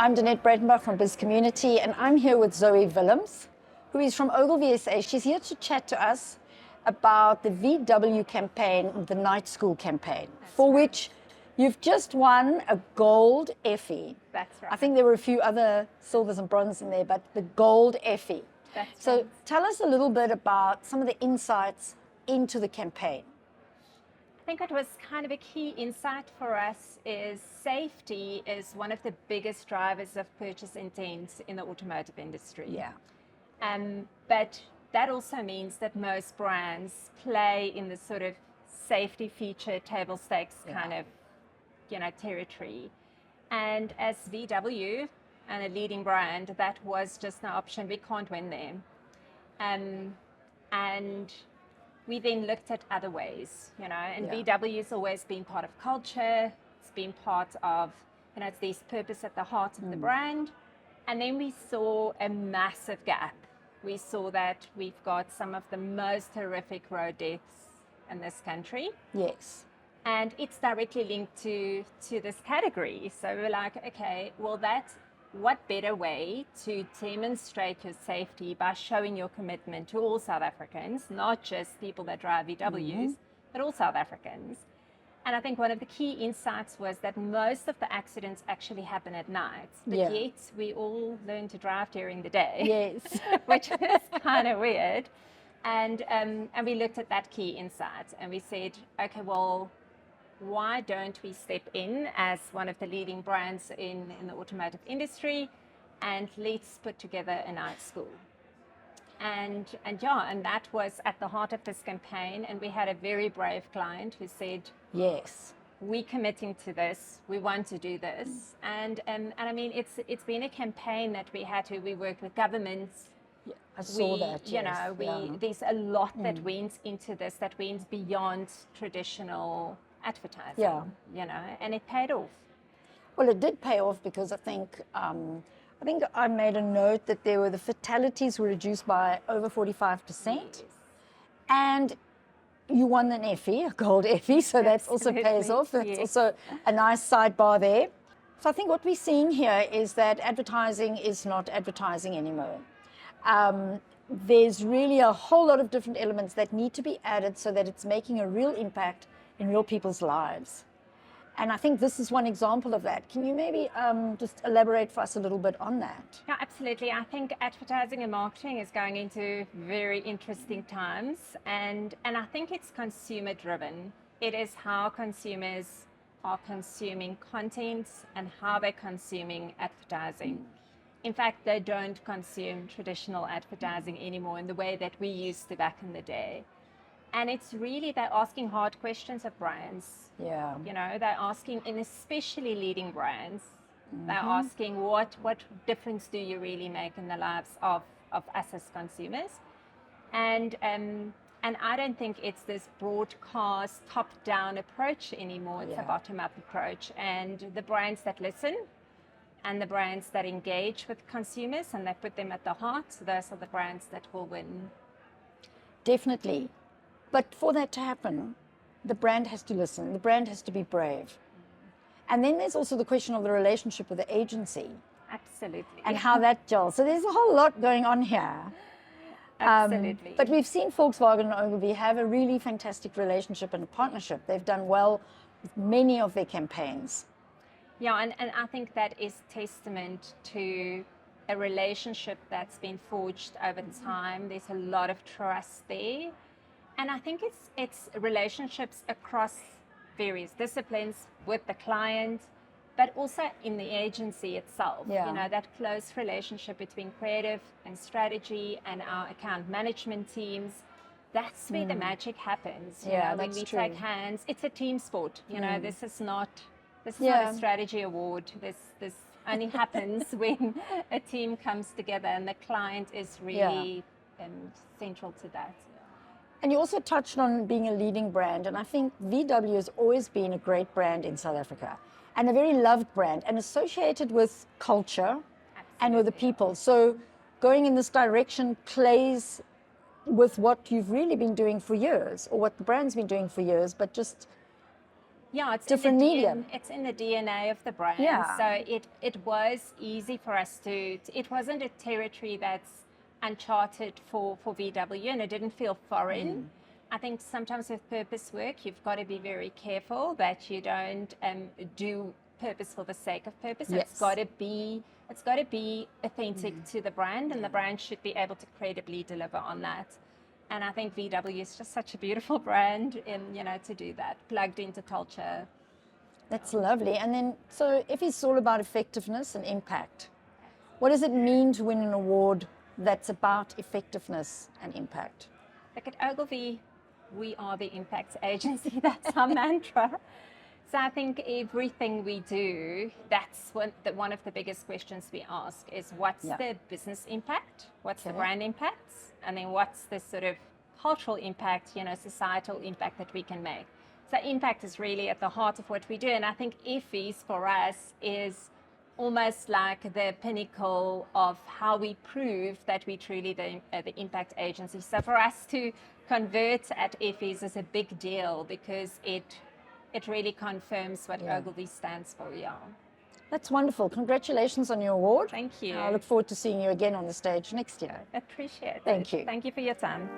I'm Danette Breitenbach from Bizcommunity, and I'm here with Zoe Willems, who is from Ogilvy SA. She's here to chat to us about the VW campaign, the Night School campaign, for which you've just won a Gold Effie. That's right. I think there were a few other silvers and bronze in there, but the Gold Effie. So tell us a little bit about some of the insights into the campaign. I think what was kind of a key insight for us is safety is one of the biggest drivers of purchase intent in the automotive industry. Yeah. But that also means that most brands play in the sort of safety feature, table stakes kind of, territory. And as VW and a leading brand, that was just no option. We can't win there. And we then looked at other ways, and VW has always been part of culture. It's been part of, it's this purpose at the heart of the brand. And then we saw a massive gap. We saw that we've got some of the most horrific road deaths in this country. Yes. And it's directly linked to this category. So we're like, okay, well, what better way to demonstrate your safety by showing your commitment to all South Africans, not just people that drive VWs, but all South Africans. And I think one of the key insights was that most of the accidents actually happen at night, but yet we all learn to drive during the day, Yes. which is kind of weird. And we looked at that key insight and we said, okay, well, why don't we step in as one of the leading brands in the automotive industry, and let's put together a night school. And that was at the heart of this campaign. And we had a very brave client who said, yes, we're committing to this. We want to do this. And I mean, it's been a campaign that we worked with governments. I saw that. There's a lot that went into this, that went beyond traditional advertising, and it paid off. Well, it did pay off because I think I made a note that the fatalities were reduced by over 45%. Yes. And you won an Effie, a Gold Effie, so that also pays off. That's also a nice sidebar there. So I think what we're seeing here is that advertising is not advertising anymore. There's really a whole lot of different elements that need to be added so that it's making a real impact in real people's lives. And I think this is one example of that. Can you maybe just elaborate for us a little bit on that? Yeah, absolutely. I think advertising and marketing is going into very interesting times. And I think it's consumer driven. It is how consumers are consuming content and how they're consuming advertising. In fact, they don't consume traditional advertising anymore in the way that we used to back in the day. And it's really, they're asking hard questions of brands. Yeah. They're asking, and especially leading brands, they're asking what difference do you really make in the lives of us as consumers? And I don't think it's this broadcast, top-down approach anymore. It's a bottom-up approach. And the brands that listen and the brands that engage with consumers and they put them at the heart, those are the brands that will win. Definitely. But for that to happen, the brand has to listen. The brand has to be brave. And then there's also the question of the relationship with the agency. Absolutely. And how that gels. So there's a whole lot going on here. Absolutely. But we've seen Volkswagen and Ogilvy have a really fantastic relationship and a partnership. They've done well with many of their campaigns. Yeah, and I think that is testament to a relationship that's been forged over time. There's a lot of trust there. And I think it's relationships across various disciplines with the client, but also in the agency itself. Yeah. That close relationship between creative and strategy and our account management teams. That's where the magic happens. When we take hands, it's a team sport. This is not a strategy award. This only happens when a team comes together, and the client is really central to that. And you also touched on being a leading brand, and I think VW has always been a great brand in South Africa and a very loved brand and associated with culture and with the people. So going in this direction plays with what you've really been doing for years, or what the brand's been doing for years, but just Yeah, it's different in the medium. It's in the DNA of the brand. Yeah. So it was easy for us to, it wasn't a territory that's uncharted for VW, and it didn't feel foreign. I think sometimes with purpose work, you've got to be very careful that you don't do purpose for the sake of purpose. Yes. It's got to be authentic to the brand, and the brand should be able to credibly deliver on that. And I think VW is just such a beautiful brand to do that, plugged into culture. That's lovely. And then, so if it's all about effectiveness and impact, what does it mean to win an award that's about effectiveness and impact? Like at Ogilvy, we are the impact agency. That's our mantra. So I think everything we do, that's one of the biggest questions we ask is what's the business impact? What's the brand impact? And then what's the sort of cultural impact, societal impact that we can make? So impact is really at the heart of what we do. And I think Effie's for us is almost like the pinnacle of how we prove that we truly the impact agency. So for us to convert at Effie's is a big deal because it really confirms what Ogilvy stands for. Yeah. That's wonderful. Congratulations on your award. Thank you. I look forward to seeing you again on the stage next year. Appreciate it. Thank you. Thank you for your time.